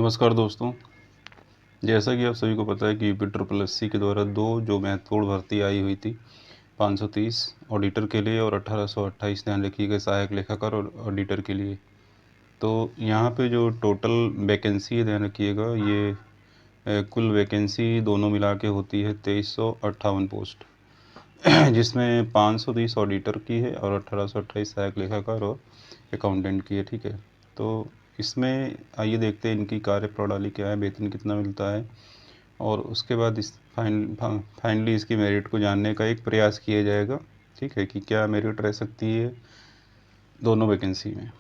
नमस्कार दोस्तों। जैसा कि आप सभी को पता है कि यूपी के द्वारा दो जो महत्वपूर्ण भर्ती आई हुई थी 530 ऑडिटर के लिए और 1828 ध्यान रखिएगा सहायक लेखाकार और ऑडिटर के लिए। तो यहाँ पे जो टोटल वैकेंसी है ध्यान रखिएगा ये कुल वैकेंसी दोनों मिला के होती है 2358 पोस्ट जिसमें 530 ऑडिटर की है और 1828 सहायक लेखाकार और अकाउंटेंट की है। ठीक है, तो इसमें आइए देखते हैं इनकी कार्य प्रणाली क्या है, वेतन कितना मिलता है और उसके बाद इस फाइनली इसकी मेरिट को जानने का एक प्रयास किया जाएगा। ठीक है, कि क्या मेरिट रह सकती है दोनों वैकेंसी में।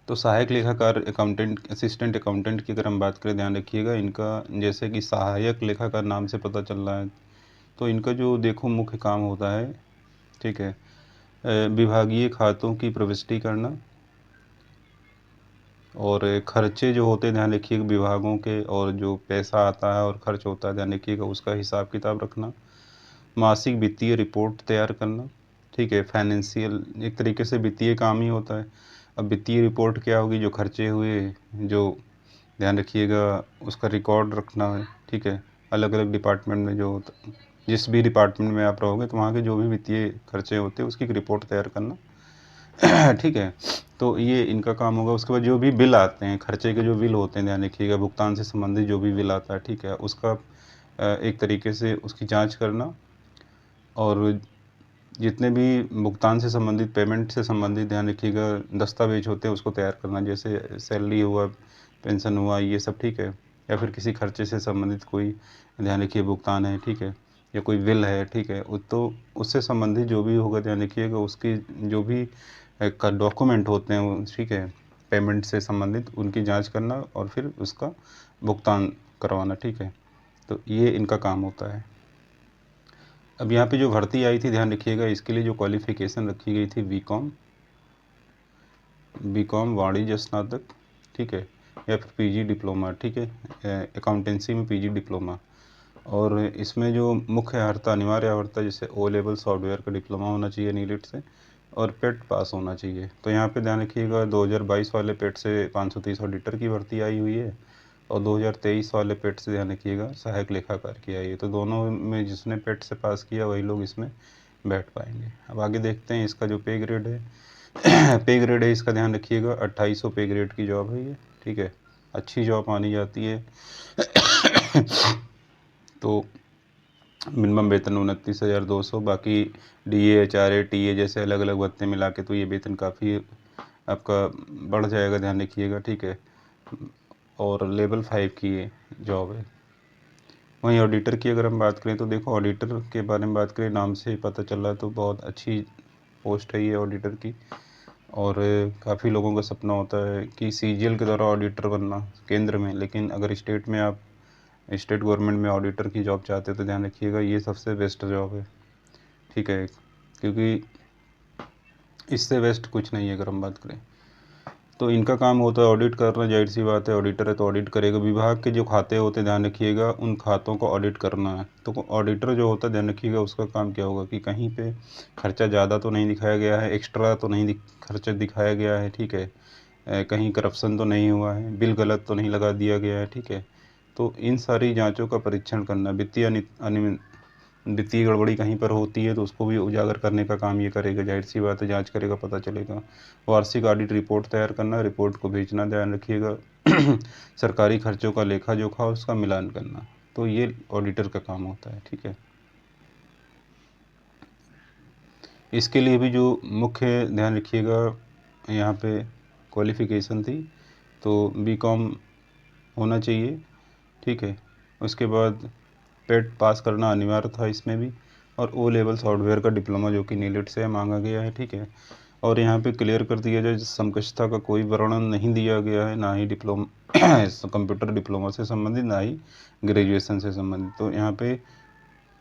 तो सहायक लेखाकार अकाउंटेंट असिस्टेंट अकाउंटेंट की अगर हम बात करें ध्यान रखिएगा इनका जैसे कि सहायक लेखाकार नाम से पता चल रहा है, तो इनका जो देखो मुख्य काम होता है, ठीक है, विभागीय खातों की प्रविष्टि करना और खर्चे जो होते हैं ध्यान रखिएगा विभागों के, और जो पैसा आता है और खर्च होता है ध्यान रखिएगा उसका हिसाब किताब रखना, मासिक वित्तीय रिपोर्ट तैयार करना। ठीक है, फाइनेंशियल एक तरीके से वित्तीय काम ही होता है। अब वित्तीय रिपोर्ट क्या होगी, जो खर्चे हुए जो ध्यान रखिएगा उसका रिकॉर्ड रखना है। ठीक है, अलग अलग डिपार्टमेंट में जो होता, जिस भी डिपार्टमेंट में आप रहोगे तो वहाँ के जो भी वित्तीय खर्चे होते हैं उसकी रिपोर्ट तैयार करना। ठीक है, तो ये इनका काम होगा। उसके बाद जो भी बिल आते हैं, खर्चे के जो बिल होते हैं ध्यान रखिएगा, भुगतान से संबंधित जो भी बिल आता है, ठीक है, उसका एक तरीके से उसकी जांच करना, और जितने भी भुगतान से संबंधित पेमेंट से संबंधित ध्यान रखिएगा दस्तावेज होते हैं उसको तैयार करना, जैसे सैलरी हुआ, पेंशन हुआ, ये सब। ठीक है, या फिर किसी खर्चे से संबंधित कोई ध्यान रखिए भुगतान है, ठीक है, या कोई बिल है, ठीक है, तो उससे संबंधित जो भी होगा ध्यान रखिएगा उसकी जो भी का डॉक्यूमेंट होते हैं, ठीक है, पेमेंट से संबंधित उनकी जांच करना और फिर उसका भुगतान करवाना। ठीक है, तो ये इनका काम होता है। अब यहाँ पे जो भर्ती आई थी ध्यान रखिएगा इसके लिए जो क्वालिफ़िकेशन रखी गई थी बीकॉम वाणिज्य स्नातक, ठीक है, या फिर पीजी डिप्लोमा, ठीक है, अकाउंटेंसी में पीजी डिप्लोमा। और इसमें जो मुख्य अर्हता अनिवार्य अर्हता जैसे ओ लेवल सॉफ्टवेयर का डिप्लोमा होना चाहिए नीलिट से और पेट पास होना चाहिए। तो यहाँ पे ध्यान रखिएगा 2022 वाले पेट से 530 ऑडिटर की भर्ती आई हुई है और 2023 वाले पेट से ध्यान रखिएगा सहायक लेखाकार की आई है। तो दोनों में जिसने पेट से पास किया वही लोग इसमें बैठ पाएंगे। अब आगे देखते हैं इसका जो पे ग्रेड है पे ग्रेड है इसका ध्यान रखिएगा 2800 पे ग्रेड की जॉब है ये। ठीक है, अच्छी जॉब मानी जाती है। तो मिनिमम वेतन 29,200, बाकी DA HRA TA जैसे अलग अलग भत्ते मिला के तो ये वेतन काफ़ी आपका बढ़ जाएगा, ध्यान रखिएगा। ठीक है, और लेवल 5 की ये जॉब है। वहीं ऑडिटर की अगर हम बात करें तो देखो ऑडिटर के बारे में बात करें, नाम से ही पता चल रहा है तो बहुत अच्छी पोस्ट है ये ऑडिटर की। और काफ़ी लोगों का सपना होता है कि CGL के द्वारा ऑडिटर बनना केंद्र में, लेकिन अगर स्टेट में आप स्टेट गवर्नमेंट में ऑडिटर की जॉब चाहते हैं तो ध्यान रखिएगा ये सबसे बेस्ट जॉब है। ठीक है, क्योंकि इससे बेस्ट कुछ नहीं है अगर हम बात करें। तो इनका काम होता है ऑडिट करना, जाहिर सी बात है, ऑडिटर है तो ऑडिट करेगा। विभाग के जो खाते होते हैं ध्यान रखिएगा उन खातों को ऑडिट करना है। तो ऑडिटर जो होता है ध्यान रखिएगा उसका काम क्या होगा कि कहीं पे खर्चा ज़्यादा तो नहीं दिखाया गया है, एक्स्ट्रा तो नहीं खर्चा दिखाया गया है, ठीक है, कहीं करप्शन तो नहीं हुआ है, बिल गलत तो नहीं लगा दिया गया है। ठीक है, तो इन सारी जांचों का परीक्षण करना, वित्तीय गड़बड़ी कहीं पर होती है तो उसको भी उजागर करने का काम ये करेगा, जाहिर सी बात है, जांच करेगा पता चलेगा। वार्षिक ऑडिट रिपोर्ट तैयार करना, रिपोर्ट को भेजना, ध्यान रखिएगा। सरकारी खर्चों का लेखा जोखा उसका मिलान करना, तो ये ऑडिटर का काम होता है। ठीक है, इसके लिए भी जो मुख्य ध्यान रखिएगा यहाँ पे क्वालिफ़िकेशन थी तो बीकॉम होना चाहिए। ठीक है, उसके बाद पेट पास करना अनिवार्य था इसमें भी, और ओ लेवल सॉफ्टवेयर का डिप्लोमा जो कि नीलिट से मांगा गया है। ठीक है, और यहाँ पे क्लियर कर दिया जाए समकक्षता का कोई वर्णन नहीं दिया गया है, ना ही डिप्लोमा कंप्यूटर डिप्लोमा से संबंधित, ना ही ग्रेजुएशन से संबंधित। तो यहाँ पे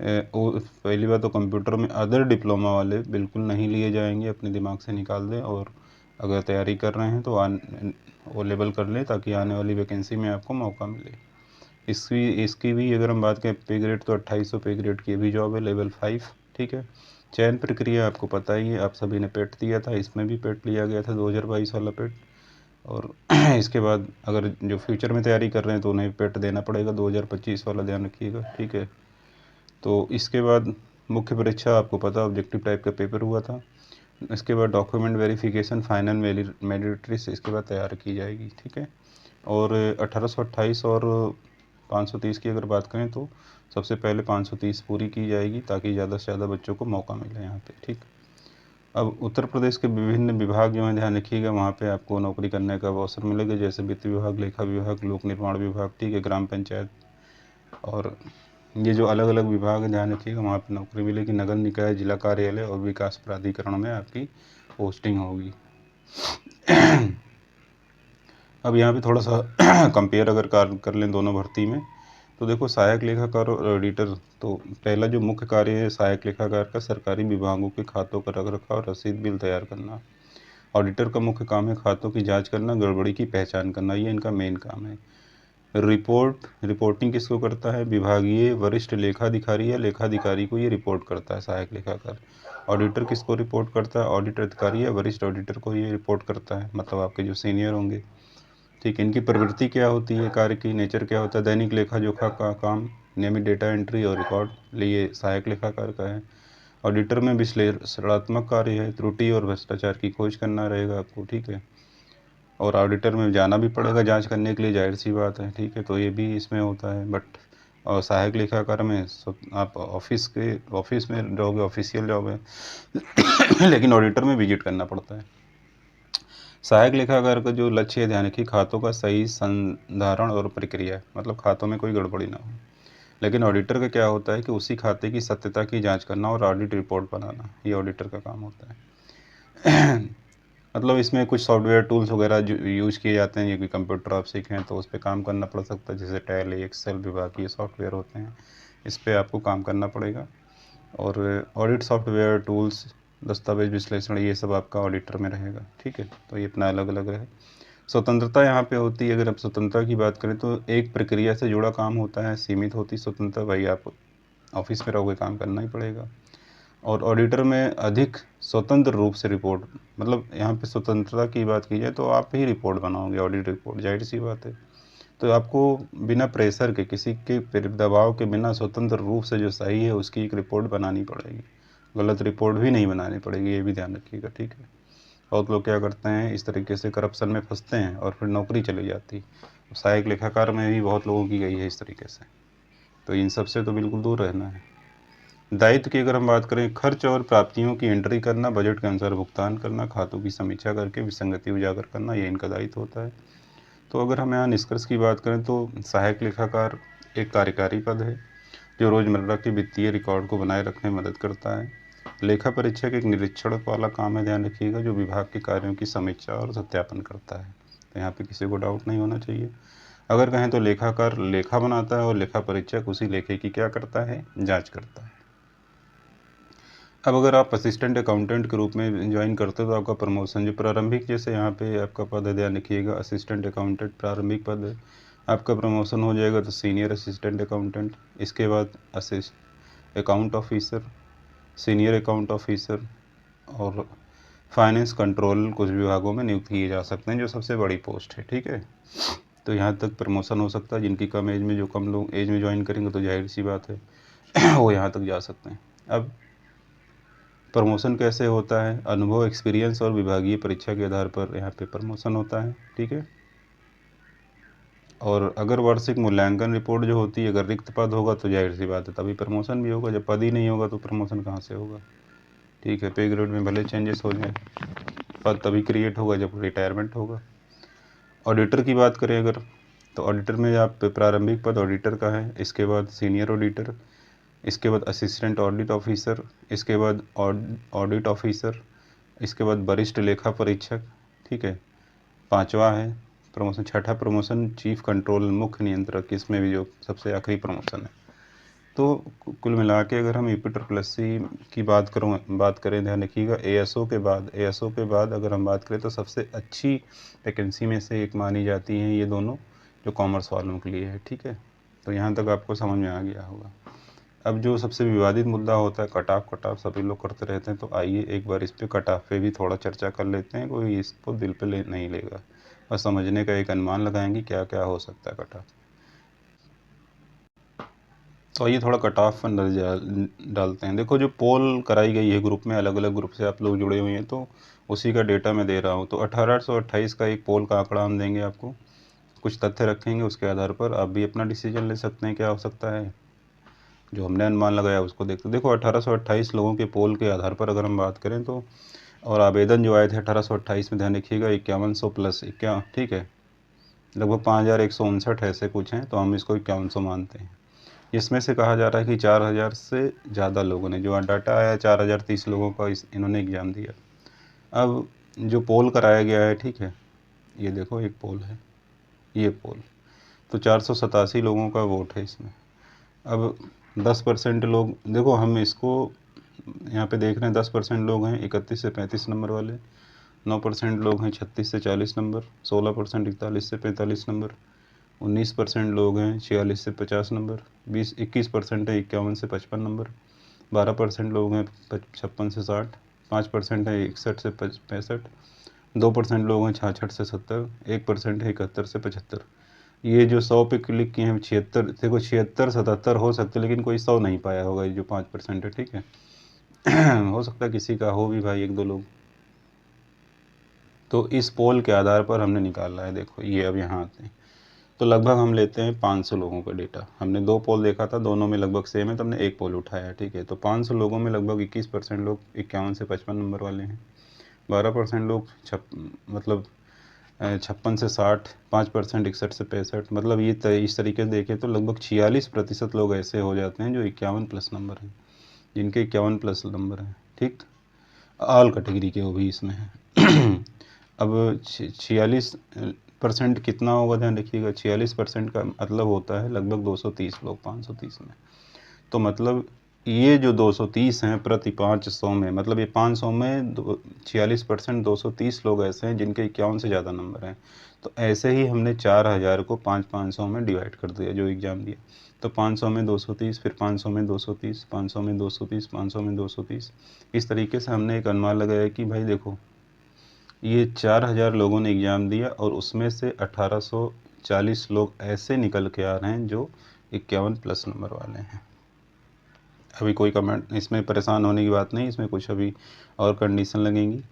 पहली बात तो कंप्यूटर में अदर डिप्लोमा वाले बिल्कुल नहीं लिए जाएंगे, अपने दिमाग से निकाल दें, और अगर तैयारी कर रहे हैं तो ओ लेवल कर लें ताकि आने वाली वैकेंसी में आपको मौका मिले। इसकी भी अगर हम बात करें पे ग्रेड तो 2800 पे ग्रेड की भी जॉब है, लेवल 5। ठीक है, चयन प्रक्रिया आपको पता ही है, आप सभी ने पेट दिया था, इसमें भी पेट लिया गया था 2022 वाला पेट। और इसके बाद अगर जो फ्यूचर में तैयारी कर रहे हैं तो उन्हें पेट देना पड़ेगा 2025 वाला, ध्यान रखिएगा, ठीक है। तो इसके बाद मुख्य परीक्षा आपको पता ऑब्जेक्टिव टाइप का पेपर हुआ था। इसके बाद document verification, final merit list इसके बाद तैयार की जाएगी, ठीक है। और 1828 और 530 की अगर बात करें तो सबसे पहले 530 पूरी की जाएगी ताकि ज़्यादा से ज़्यादा बच्चों को मौका मिले यहाँ पे, ठीक। अब उत्तर प्रदेश के विभिन्न विभाग जो हैं ध्यान रखिएगा, वहाँ पे आपको नौकरी करने का अवसर मिलेगा, जैसे वित्त विभाग, लेखा विभाग, लोक निर्माण विभाग, ठीक है, ग्राम पंचायत, और ये जो अलग अलग विभाग हैं ध्यान रखिएगा, वहाँ पे नौकरी मिलेगी। नगर निकाय, जिला कार्यालय और विकास प्राधिकरण में आपकी पोस्टिंग होगी। अब यहाँ पे थोड़ा सा कंपेयर अगर कर लें दोनों भर्ती में, तो देखो सहायक लेखाकार और ऑडिटर, तो पहला जो मुख्य कार्य है सहायक लेखाकार का सरकारी विभागों के खातों का रख रखाव, रसीद बिल तैयार करना। ऑडिटर का मुख्य काम है खातों की जांच करना, गड़बड़ी की पहचान करना, ये इनका मेन काम है। रिपोर्टिंग किसको करता है, विभागीय वरिष्ठ लेखाधिकारी या लेखाधिकारी को ये रिपोर्ट करता है सहायक लेखाकार। ऑडिटर किसको रिपोर्ट करता है, ऑडिट अधिकारी या वरिष्ठ ऑडिटर को ये रिपोर्ट करता है, मतलब आपके जो सीनियर होंगे, ठीक है। इनकी प्रवृत्ति क्या होती है, कार्य की नेचर क्या होता है, दैनिक लेखा जोखा का काम, नियमित डेटा एंट्री और रिकॉर्ड, लिए सहायक लेखाकार का है। ऑडिटर में विश्लेषणात्मक कार्य है, त्रुटि और भ्रष्टाचार की खोज करना रहेगा आपको, ठीक है। और ऑडिटर में जाना भी पड़ेगा जांच करने के लिए, जाहिर सी बात है, ठीक है। तो ये भी इसमें होता है। बट और सहायक लेखाकार में आप ऑफिस में रहोगे, ऑफिशियल जॉब है लेकिन ऑडिटर में विजिट करना पड़ता है। सहायक लेखाकार का जो लक्ष्य है ध्यान रखिए, खातों का सही संधारण और प्रक्रिया, मतलब खातों में कोई गड़बड़ी ना हो। लेकिन ऑडिटर का क्या होता है कि उसी खाते की सत्यता की जांच करना और ऑडिट रिपोर्ट बनाना, ये ऑडिटर का काम होता है। मतलब इसमें कुछ सॉफ्टवेयर टूल्स वगैरह जो यूज किए जाते हैं, ये कि कंप्यूटर आप सीखें तो उस पर काम करना पड़ सकता है, जैसे टैली, एक्सेल विभाग के सॉफ्टवेयर होते हैं, इस पर आपको काम करना पड़ेगा। और ऑडिट सॉफ्टवेयर टूल्स, दस्तावेज विश्लेषण, ये सब आपका ऑडिटर में रहेगा, ठीक है। तो ये अपना अलग अलग है। स्वतंत्रता यहाँ पे होती है, अगर आप स्वतंत्रता की बात करें तो एक प्रक्रिया से जुड़ा काम होता है, सीमित होती स्वतंत्रता, भाई आप ऑफिस में रहोगे काम करना ही पड़ेगा। और ऑडिटर में अधिक स्वतंत्र रूप से रिपोर्ट, मतलब यहाँ पे स्वतंत्रता की बात की जाए तो आप ही रिपोर्ट बनाओगे, ऑडिट रिपोर्ट, जाहिर सी बात है। तो आपको बिना प्रेशर के, किसी के दबाव के बिना स्वतंत्र रूप से जो सही है उसकी एक रिपोर्ट बनानी पड़ेगी, गलत रिपोर्ट भी नहीं बनानी पड़ेगी, ये भी ध्यान रखिएगा, ठीक है। बहुत लोग क्या करते हैं, इस तरीके से करप्शन में फंसते हैं और फिर नौकरी चली जाती। सहायक लेखाकार में भी बहुत लोगों की गई है इस तरीके से, तो इन सब से तो बिल्कुल दूर रहना है। दायित्व की अगर हम बात करें, खर्च और प्राप्तियों की एंट्री करना, बजट के अनुसार भुगतान करना, खातों की समीक्षा करके विसंगति उजागर करना, ये इनका दायित्व होता है। तो अगर हम यहाँ निष्कर्ष की बात करें तो सहायक लेखाकार एक कार्यकारी पद है जो रोजमर्रा के वित्तीय रिकॉर्ड को बनाए रखने में मदद करता है। लेखा परीक्षक एक निरीक्षण वाला काम है, ध्यान रखिएगा, जो विभाग के कार्यों की समीक्षा और सत्यापन करता है। तो यहाँ पे किसी को डाउट नहीं होना चाहिए। अगर कहें तो लेखाकार लेखा बनाता है और लेखा परीक्षक उसी लेखे की क्या करता है, जांच करता है। अब अगर आप असिस्टेंट अकाउंटेंट के रूप में ज्वाइन करते हो तो आपका प्रमोशन जो प्रारंभिक, जैसे यहाँ पे आपका पद है, ध्यान रखिएगा, असिस्टेंट अकाउंटेंट प्रारंभिक पद है, आपका प्रमोशन हो जाएगा तो सीनियर असिस्टेंट अकाउंटेंट, इसके बाद account officer, senior account officer और फाइनेंस कंट्रोल कुछ विभागों में नियुक्त किए जा सकते हैं, जो सबसे बड़ी पोस्ट है, ठीक है। तो यहाँ तक प्रमोशन हो सकता है, जिनकी कम एज में, जो कम लोग एज में ज्वाइन करेंगे तो जाहिर सी बात है वो यहाँ तक जा सकते हैं। अब प्रमोशन कैसे होता है, अनुभव, एक्सपीरियंस और विभागीय परीक्षा के आधार पर यहाँ पे प्रमोशन होता है, ठीक है। और अगर वार्षिक मूल्यांकन रिपोर्ट जो होती है, अगर रिक्त पद होगा तो जाहिर सी बात है तभी प्रमोशन भी होगा, जब पद ही नहीं होगा तो प्रमोशन कहाँ से होगा, ठीक है। पे ग्रेड में भले चेंजेस हो जाए, पद तभी क्रिएट होगा जब रिटायरमेंट होगा। ऑडिटर की बात करें अगर, तो ऑडिटर में आप प्रारंभिक पद ऑडिटर का है, इसके बाद सीनियर ऑडिटर, इसके बाद असिस्टेंट ऑडिट ऑफिसर, इसके बाद ऑडिट ऑफिसर, इसके बाद वरिष्ठ लेखा परीक्षक, ठीक है। पांचवा है प्रमोशन, छठा प्रमोशन चीफ कंट्रोल, मुख्य नियंत्रक, इसमें भी जो सबसे आखिरी प्रमोशन है। तो कुल मिला के अगर हम यूपी की बात करें, ध्यान रखिएगा, एएसओ के बाद अगर हम बात करें तो सबसे अच्छी वैकेंसी में से एक मानी जाती हैं ये दोनों, जो कॉमर्स वालों के लिए है, ठीक है। तो यहाँ तक आपको समझ में आ गया होगा। अब जो सबसे विवादित मुद्दा होता है कट ऑफ सभी लोग करते रहते हैं, तो आइए एक बार इस पे कट ऑफ पे भी थोड़ा चर्चा कर लेते हैं, कोई इसको दिल पे नहीं लेगा। और समझने का एक अनुमान लगाएंगे क्या क्या हो सकता है कट ऑफ। तो ये थोड़ा कट ऑफ पर नजर डालते हैं। देखो जो पोल कराई गई है ग्रुप में, अलग अलग ग्रुप से आप लोग जुड़े हुए हैं, तो उसी का डेटा मैं दे रहा हूँ। तो 1828 का एक पोल का आंकड़ा हम देंगे आपको, कुछ तथ्य रखेंगे, उसके आधार पर आप भी अपना डिसीजन ले सकते हैं क्या हो सकता है। जो हमने अनुमान लगाया उसको देखते देखो 1828 लोगों के पोल के आधार पर अगर हम बात करें तो, और आवेदन जो आए थे 1828 में, ध्यान रखिएगा 5100 प्लस 51, ठीक है, लगभग 5159 ऐसे कुछ हैं, तो हम इसको 5100 मानते हैं। इसमें से कहा जा रहा है कि 4000 से ज़्यादा लोगों ने, जो डाटा आया 4030 लोगों का इन्होंने एग्ज़ाम दिया। अब जो पोल कराया गया है, ठीक है, ये देखो एक पोल है, ये पोल, तो 487 लोगों का वोट है इसमें। अब 10% लोग, देखो हम इसको यहाँ पे देख रहे हैं, 10% लोग हैं 31 से 35 नंबर वाले, 9% लोग हैं 36 से 40 नंबर, 16% 41 से 45 नंबर, 19% लोग हैं 46 से 50 नंबर, 21% है 51 से 55 नंबर, 12% लोग हैं 56 से 60, 5% है 61 से 65, 2% लोग हैं 66 से 70, 1% है 71 से 75। ये जो 100 पे क्लिक किए हैं 76, देखो 76 77 हो सकते, लेकिन कोई 100 नहीं पाया होगा, ये जो 5% है, ठीक है। हो सकता है किसी का हो भी भाई, एक दो लोग। तो इस पोल के आधार पर हमने निकाला है, देखो ये अब यहाँ आते हैं, तो लगभग हम लेते हैं 500 लोगों का डेटा। हमने 2 पोल देखा था, दोनों में लगभग सेम है, तो हमने एक पोल उठाया, ठीक है। तो 500 लोगों में लगभग 21% लोग 51 से 55 नंबर वाले हैं, 12% लोग मतलब 56 से 60, 5% 61 से 65, मतलब ये इस तरीके से देखें तो लगभग 46% लोग ऐसे हो जाते हैं जो 51 प्लस नंबर हैं, जिनके 51 प्लस नंबर हैं, ठीक। ऑल कैटेगरी के वो भी इसमें हैं। अब 46% कितना होगा, ध्यान रखिएगा, 46% का मतलब होता है लगभग 230 लोग 530 में। तो मतलब ये जो 230 हैं प्रति 500 में, मतलब ये 500 में 46% 230 लोग ऐसे हैं जिनके 51 से ज़्यादा नंबर हैं। तो ऐसे ही हमने 4000 को 500 में डिवाइड कर दिया जो एग्ज़ाम दिया। तो 500 में 230, फिर 500 में 230, 500 में 230, 500 में 230, इस तरीके से हमने एक अनुमान लगाया कि भाई देखो ये 4000 लोगों ने एग्ज़ाम दिया और उसमें से 1840 लोग ऐसे निकल के आ रहे हैं जो 51 प्लस नंबर वाले हैं। अभी कोई कमेंट, इसमें परेशान होने की बात नहीं, इसमें कुछ अभी और कंडीशन लगेंगी,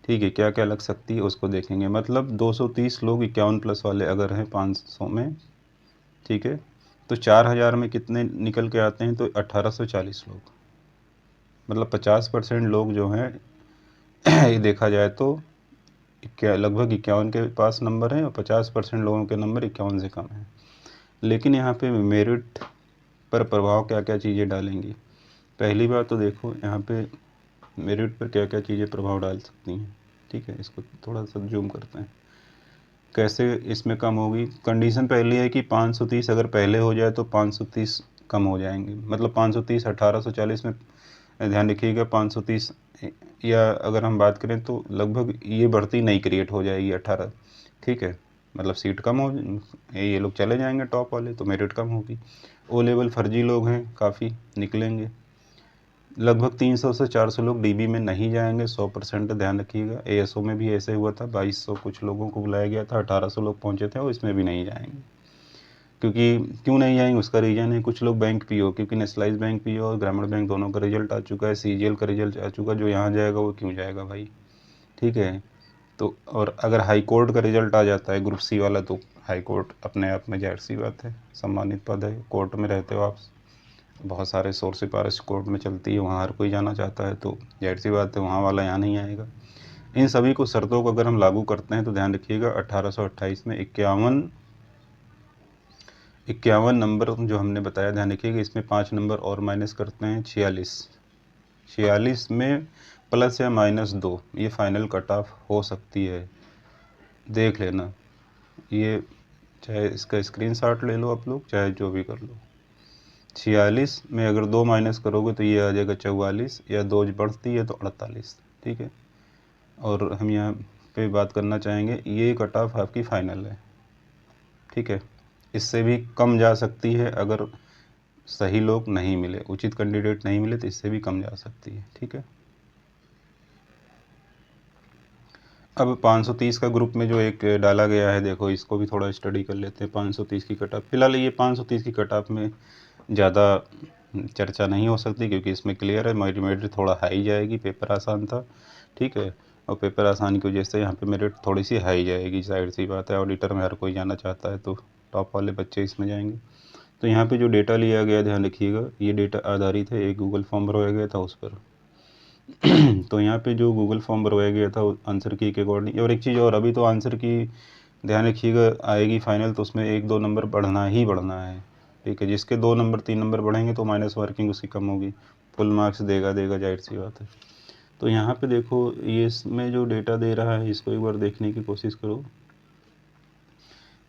ठीक है, क्या क्या लग सकती है उसको देखेंगे। मतलब 230 लोग 51 प्लस वाले अगर हैं 500 में, ठीक है, तो 4000 में कितने निकल के आते हैं, तो 1840 लोग, मतलब 50% लोग जो हैं ये देखा जाए तो क्या लगभग 51 के पास नंबर हैं, और 50% लोगों के नंबर 51 से कम हैं। लेकिन यहाँ पे मेरिट पर प्रभाव क्या क्या चीज़ें डालेंगी। पहली बात तो देखो यहाँ पे मेरिट पर क्या क्या चीज़ें प्रभाव डाल सकती हैं, ठीक है। इसको थोड़ा सा जूम करते हैं, कैसे इसमें कम होगी। कंडीशन पहली है कि 530 अगर पहले हो जाए तो 530 कम हो जाएंगे, मतलब 530 1840 में, ध्यान रखिएगा 530, या अगर हम बात करें तो लगभग ये बढ़ती नहीं क्रिएट हो जाएगी 18, ठीक है, मतलब सीट कम हो, ये लोग चले जाएंगे टॉप वाले, तो मेरिट कम होगी। ओ लेवल फर्जी लोग हैं काफ़ी निकलेंगे, लगभग 300 से 400 लोग डीबी में नहीं जाएंगे, 100% ध्यान रखिएगा। एएसओ में भी ऐसे हुआ था, 2200 कुछ लोगों को बुलाया गया था, 1800 लोग पहुंचे थे और इसमें भी नहीं जाएंगे। क्योंकि क्यों नहीं जाएंगे उसका रीज़न है, कुछ लोग बैंक पीओ, क्योंकि नेशनलाइज बैंक पीओ और ग्रामीण बैंक दोनों का रिजल्ट आ चुका है, सीजीएल का रिजल्ट आ चुका है, जो यहाँ जाएगा वो क्यों जाएगा भाई, ठीक है। तो और अगर हाई कोर्ट का रिजल्ट आ जाता है ग्रुप सी वाला, तो हाई कोर्ट अपने आप में जाहिर सी बात है सम्मानित पद है, कोर्ट में रहते हो आप, बहुत सारे शोर सिफारिश कोर्ट में चलती है, वहाँ हर कोई जाना चाहता है, तो जाहिर सी बात है वहाँ वाला यहाँ नहीं आएगा। इन सभी को शर्तों को अगर हम लागू करते हैं तो ध्यान रखिएगा 1828 में 51 नंबर जो हमने बताया, ध्यान रखिएगा इसमें 5 नंबर और माइनस करते हैं, 46 में प्लस या -2 ये फाइनल कट ऑफ हो सकती है, देख लेना। ये चाहे इसका स्क्रीनशॉट ले लो आप लोग, चाहे जो भी कर लो। 46 में अगर 2 माइनस करोगे तो ये आ जाएगा 44, या 2 बढ़ती है तो 48, ठीक है। और हम यहाँ पे बात करना चाहेंगे, ये कट ऑफ आपकी फ़ाइनल है, ठीक है। इससे भी कम जा सकती है अगर सही लोग नहीं मिले, उचित कैंडिडेट नहीं मिले, तो इससे भी कम जा सकती है, ठीक है। अब 530 का ग्रुप में जो एक डाला गया है, देखो इसको भी थोड़ा स्टडी कर लेते हैं। 530 की कट ऑफ, फिलहाल ये 530 की कट ऑफ में ज़्यादा चर्चा नहीं हो सकती, क्योंकि इसमें क्लियर है मेरिट थोड़ा हाई जाएगी, पेपर आसान था, ठीक है। और पेपर आसान की वजह से यहाँ पे मेरिट थोड़ी सी हाई जाएगी, जाहिर सी बात है। ऑडिटर में हर कोई जाना चाहता है, तो टॉप वाले बच्चे इसमें जाएंगे। तो यहाँ पे जो डेटा लिया गया, ध्यान रखिएगा, ये डेटा आधारित है, एक गूगल फॉर्म भरवाया गया था उस पर। तो यहाँ पे जो गूगल फॉर्म भरवाया गया था आंसर की के अकॉर्डिंग। और एक चीज़ और, अभी तो आंसर की ध्यान रखिएगा आएगी फाइनल, तो उसमें 1-2 नंबर बढ़ना ही बढ़ना है, ठीक है। जिसके 2 नंबर 3 नंबर बढ़ेंगे तो माइनस मार्किंग उसकी कम होगी, फुल मार्क्स देगा जाहिर सी बात है। तो यहाँ पे देखो, ये इसमें जो डेटा दे रहा है इसको एक बार देखने की कोशिश करो।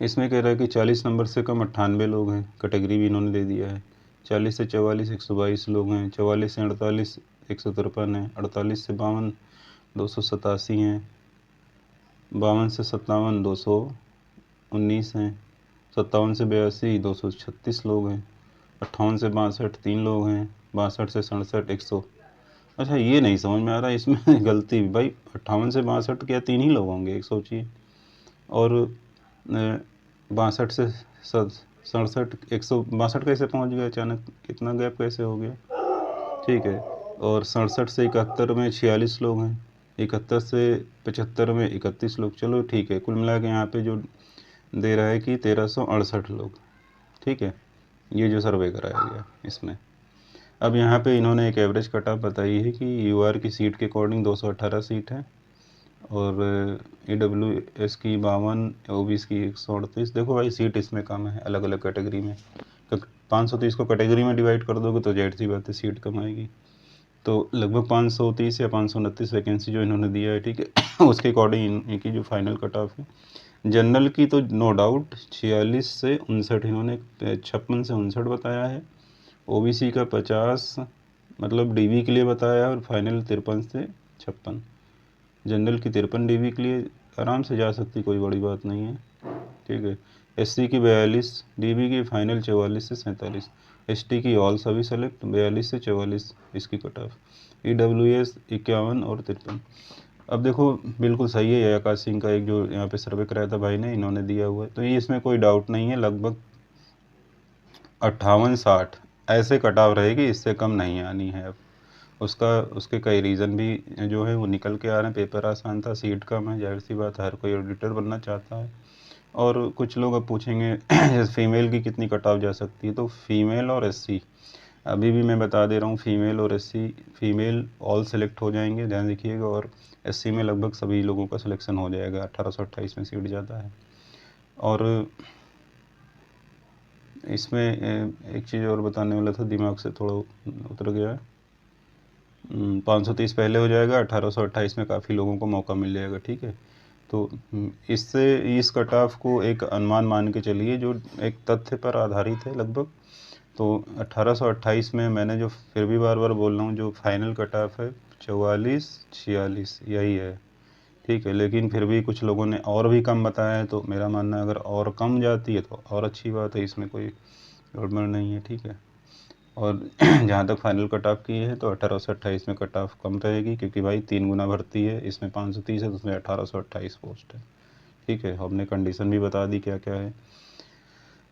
इसमें कह रहा है कि 40 नंबर से कम 98 लोग हैं, कैटेगरी भी इन्होंने दे दिया है। 40 से 44 122 लोग हैं, 44 से 48 153 हैं, 48 से 52 287 हैं, 52 से 57 219 हैं, 57 से 82 236 लोग हैं, 58 से 62 3 लोग हैं, 62 से 67 100। अच्छा, ये नहीं समझ में आ रहा इसमें गलती भाई, 58 से 62 क्या 3 ही लोग होंगे, एक सोचिए। और 62 से 67 162 कैसे पहुंच गए अचानक, इतना गैप कैसे हो गया, ठीक है। और 67 से 71 में 46 लोग हैं, 71 से 75 में 31 लोग, चलो ठीक है। कुल मिला के यहाँ पे जो दे रहा है कि 1368 लोग, ठीक है। ये जो सर्वे कराया गया इसमें। अब यहाँ पे इन्होंने एक एवरेज कट ऑफ बताई है कि यूआर की सीट के अकॉर्डिंग 218 सीट है, और AWS की 52, OBS की 138। देखो भाई, सीट इसमें कम है अलग अलग कैटेगरी में, तो 530 को कैटेगरी में डिवाइड कर दोगे तो जाहिर सी बात है सीट कम आएगी। तो लगभग 530 या 529 वैकेंसी जो इन्होंने दिया है, ठीक है। उसके अकॉर्डिंग इनकी जो फाइनल कट ऑफ है, जनरल की तो नो डाउट 46 से 59 इन्होंने 56 से 59 बताया है। OBC का 50 मतलब DB के लिए बताया है, और फाइनल 53 से 56। जनरल की 53 DB के लिए आराम से जा सकती, कोई बड़ी बात नहीं है, ठीक है। SC की 42 DB की, फाइनल 44 से 47। ST की ऑल सभी सेलेक्ट 42 से 44 इसकी कट ऑफ। EWS 51 और 53। अब देखो बिल्कुल सही है, आकाश सिंह का एक जो यहाँ पे सर्वे कराया था भाई ने, इन्होंने दिया हुआ है, तो ये इसमें कोई डाउट नहीं है। लगभग 58-60 ऐसे कट ऑफ रहेगी, इससे कम नहीं आनी है। अब उसके कई रीज़न भी जो है वो निकल के आ रहे हैं। पेपर आसान था, सीट कम है, जाहिर सी बात है हर कोई ऑडिटर बनना चाहता है। और कुछ लोग अब पूछेंगे जैसे फीमेल की कितनी कट ऑफ जा सकती है, तो फीमेल और SC अभी भी मैं बता दे रहा हूँ, फीमेल और SC, फीमेल ऑल सेलेक्ट हो जाएंगे, ध्यान रखिएगा। और SC में लगभग सभी लोगों का सिलेक्शन हो जाएगा, 1828 में सीट ज़्यादा है। और इसमें एक चीज़ और बताने वाला था, दिमाग से थोड़ा उतर गया है। 530 पहले हो जाएगा, 1828 में काफ़ी लोगों को मौका मिल जाएगा, ठीक है। तो इससे इस कट ऑफ को एक अनुमान मान के चलिए जो एक तथ्य पर आधारित है लगभग। तो 1828 में मैंने जो फिर भी बार बार बोल रहा हूँ, जो फाइनल कट ऑफ है 44-46 यही है, ठीक है। लेकिन फिर भी कुछ लोगों ने और भी कम बताया है, तो मेरा मानना है अगर और कम जाती है तो और अच्छी बात है, इसमें कोई गड़बड़ नहीं है, ठीक है। और जहाँ तक फाइनल कट ऑफ की है, तो 1828 में कट ऑफ कम रहेगी, क्योंकि भाई 3 गुना भर्ती है, इसमें 530 है तो उसमें 1828 पोस्ट है, ठीक है। हमने कंडीशन भी बता दी क्या क्या है।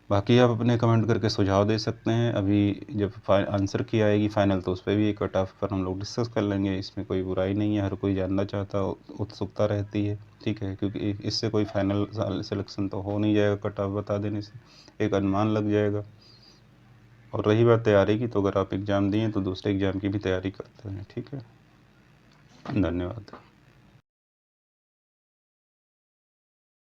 बाकी आप अपने कमेंट करके सुझाव दे सकते हैं। अभी जब आंसर की आएगी फाइनल, तो उस पर भी कट ऑफ पर हम लोग डिस्कस कर लेंगे, इसमें कोई बुराई नहीं है, हर कोई जानना चाहता, उत्सुकता रहती है, ठीक है। क्योंकि इससे कोई फाइनल सिलेक्शन तो हो नहीं जाएगा, कट ऑफ बता देने से एक अनुमान लग जाएगा। और रही बात तैयारी की, तो अगर आप एग्ज़ाम दिए तो दूसरे एग्ज़ाम की भी तैयारी करते हैं, ठीक है। धन्यवाद।